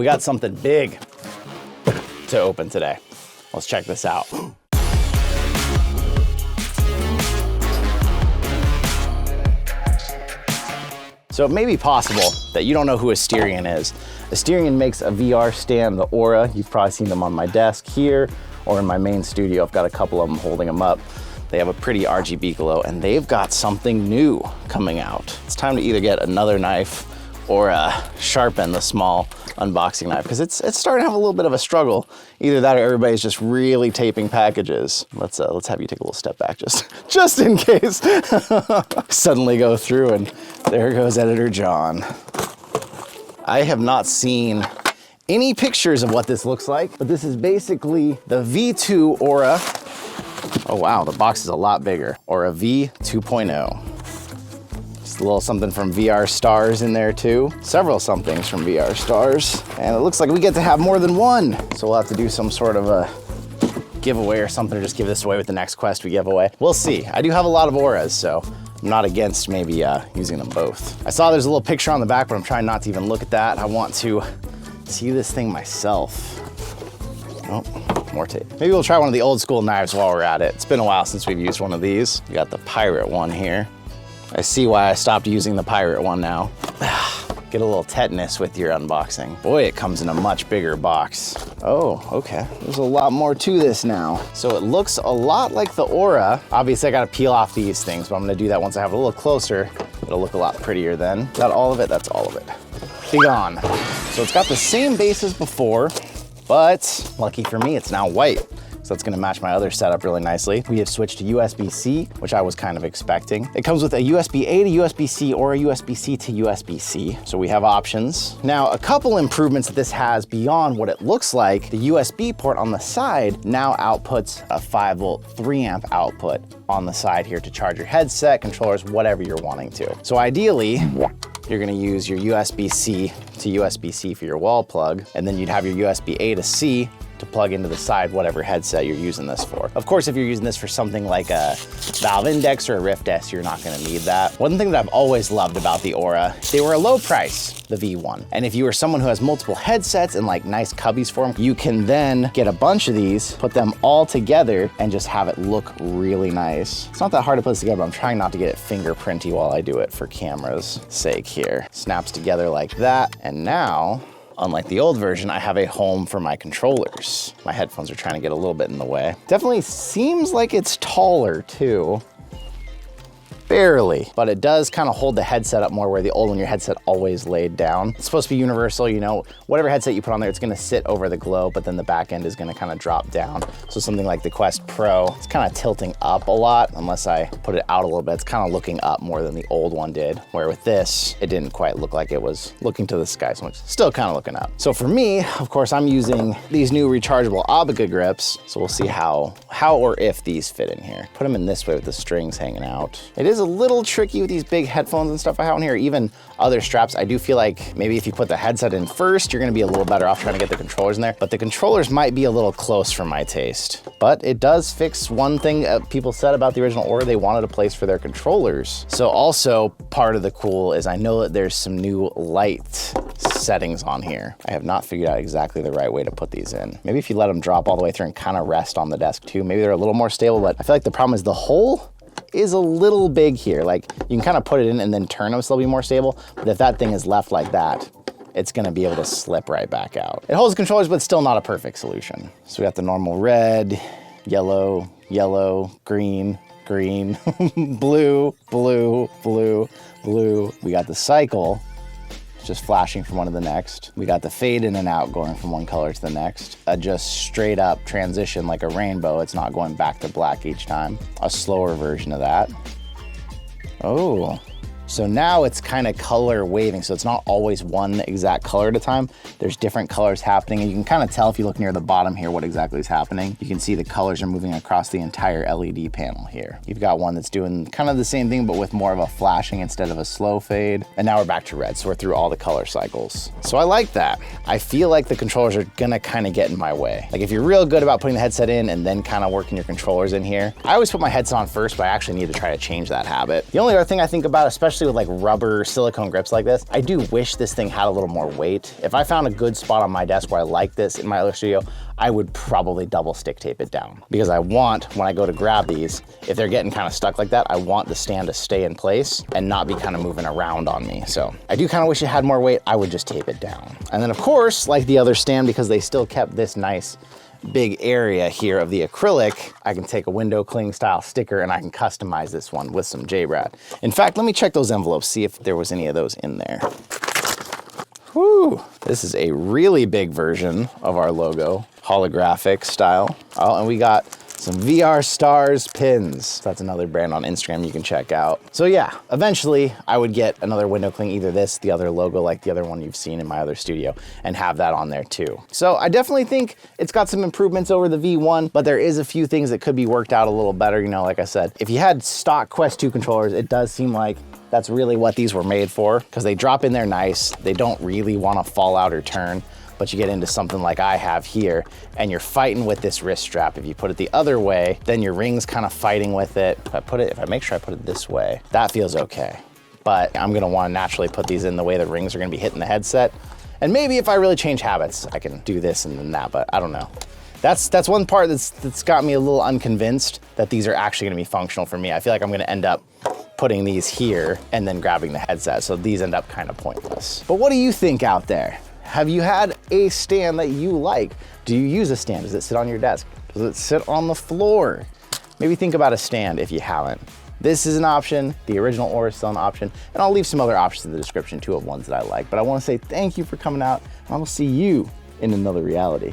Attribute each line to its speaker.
Speaker 1: we got something big to open today. Let's check this out. So it may be possible that you don't know who Asterion is. Asterion makes a VR stand, the Aura. You've probably seen them on my desk here or in my main studio. I've got a couple of them holding them up. They have a pretty RGB glow, and they've got something new coming out. It's time to either get another knife or sharpen the small unboxing knife, because it's starting to have a little bit of a struggle. Either that or everybody's just really taping packages. Let's have you take a little step back just in case. Suddenly go through and there goes Editor John. I have not seen any pictures of what this looks like, but this is basically the V2 Aura. Oh wow, the box is a lot bigger. Aura V2.0. A little something from VR Stars in there too. Several somethings from VR Stars. And it looks like we get to have more than one. So we'll have to do some sort of a giveaway or something, or just give this away with the next quest we give away. We'll see. I do have a lot of auras, so I'm not against maybe using them both. I saw there's a little picture on the back, but I'm trying not to even look at that. I want to see this thing myself. Oh, more tape. Maybe we'll try one of the old school knives while we're at it. It's been a while since we've used one of these. We got the pirate one here. I see why I stopped using the pirate one now. Get a little tetanus with your unboxing. Boy, it comes in a much bigger box. Oh, okay. There's a lot more to this now. So it looks a lot like the Aura. Obviously, I gotta peel off these things, but I'm gonna do that once I have it a little closer. It'll look a lot prettier then. Is that all of it? That's all of it. Be gone. So it's got the same base as before, but lucky for me, it's now white. So that's gonna match my other setup really nicely. We have switched to USB-C, which I was kind of expecting. It comes with a USB-A to USB-C or a USB-C to USB-C. So we have options. Now, a couple improvements that this has beyond what it looks like, the USB port on the side now outputs a 5-volt, 3-amp output on the side here to charge your headset, controllers, whatever you're wanting to. So ideally, you're gonna use your USB-C to USB-C for your wall plug, and then you'd have your USB-A to C to plug into the side, whatever headset you're using this for. Of course, if you're using this for something like a Valve Index or a Rift S, you're not gonna need that. One thing that I've always loved about the Aura, they were a low price, the V1. And if you are someone who has multiple headsets and like nice cubbies for them, you can then get a bunch of these, put them all together, and just have it look really nice. It's not that hard to put this together, but I'm trying not to get it fingerprinty while I do it for camera's sake here. Snaps together like that, and now, unlike the old version, I have a home for my controllers. My headphones are trying to get a little bit in the way. Definitely seems like it's taller too. Barely, but it does kind of hold the headset up more, where the old one, your headset always laid down. It's supposed to be universal, you know, whatever headset you put on there, it's gonna sit over the glow, but then the back end is gonna kind of drop down. So something like the Quest Pro, it's kind of tilting up a lot, unless I put it out a little bit. It's kind of looking up more than the old one did, where with this, it didn't quite look like it was looking to the sky so much. Still kind of looking up. So for me, of course, I'm using these new rechargeable OPAQUE grips, so we'll see how or if these fit in here. Put them in this way with the strings hanging out. It is a little tricky with these big headphones and stuff I have in here, even other straps. I do feel like maybe if you put the headset in first, you're gonna be a little better off trying to get the controllers in there, but the controllers might be a little close for my taste. But it does fix one thing people said about the original Aura, they wanted a place for their controllers. So also part of the cool is I know that there's some new light settings on here. I have not figured out exactly the right way to put these in. Maybe if you let them drop all the way through and kind of rest on the desk too, maybe they're a little more stable, but I feel like the problem is the hole is a little big here. Like you can kind of put it in and then turn them so they'll be more stable. But if that thing is left like that, it's gonna be able to slip right back out. It holds controllers, but still not a perfect solution. So we got the normal red, yellow, yellow, green, green, blue, blue, blue, blue. We got the cycle, just flashing from one to the next. We got the fade in and out going from one color to the next. A just straight up transition like a rainbow. It's not going back to black each time. A slower version of that. Oh. So now it's kind of color waving, so it's not always one exact color at a time. There's different colors happening, and you can kind of tell if you look near the bottom here what exactly is happening. You can see the colors are moving across the entire LED panel here. You've got one that's doing kind of the same thing, but with more of a flashing instead of a slow fade. And now we're back to red, so we're through all the color cycles. So I like that. I feel like the controllers are gonna kind of get in my way. Like if you're real good about putting the headset in and then kind of working your controllers in here, I always put my headset on first, but I actually need to try to change that habit. The only other thing I think about, especially with like rubber for silicone grips like this. I do wish this thing had a little more weight. If I found a good spot on my desk where I like this in my other studio, I would probably double stick tape it down, because I want, when I go to grab these, if they're getting kind of stuck like that, I want the stand to stay in place and not be kind of moving around on me. So I do kind of wish it had more weight. I would just tape it down. And then of course, like the other stand, because they still kept this nice big area here of the acrylic, I can take a window cling style sticker and I can customize this one with some J-Brad. In fact, let me check those envelopes, see if there was any of those in there. Whew, this is a really big version of our logo, holographic style. Oh, and we got some VR Stars pins. That's another brand on Instagram you can check out. So yeah, eventually I would get another window cling, either this, the other logo like the other one you've seen in my other studio, and have that on there too. So I definitely think it's got some improvements over the V1, but there is a few things that could be worked out a little better. You know, like I said, if you had stock Quest 2 controllers, it does seem like that's really what these were made for, because they drop in there nice. They don't really want to fall out or turn. But you get into something like I have here and you're fighting with this wrist strap. If you put it the other way, then your ring's kind of fighting with it. If I make sure I put it this way, that feels okay. But I'm gonna wanna naturally put these in the way the rings are gonna be hitting the headset. And maybe if I really change habits, I can do this and then that, but I don't know. That's one part that's got me a little unconvinced that these are actually gonna be functional for me. I feel like I'm gonna end up putting these here and then grabbing the headset. So these end up kind of pointless. But what do you think out there? Have you had a stand that you like? Do you use a stand? Does it sit on your desk? Does it sit on the floor? Maybe think about a stand if you haven't. This is an option. The original Aura is still an option. And I'll leave some other options in the description too of ones that I like. But I want to say thank you for coming out, and I will see you in another reality.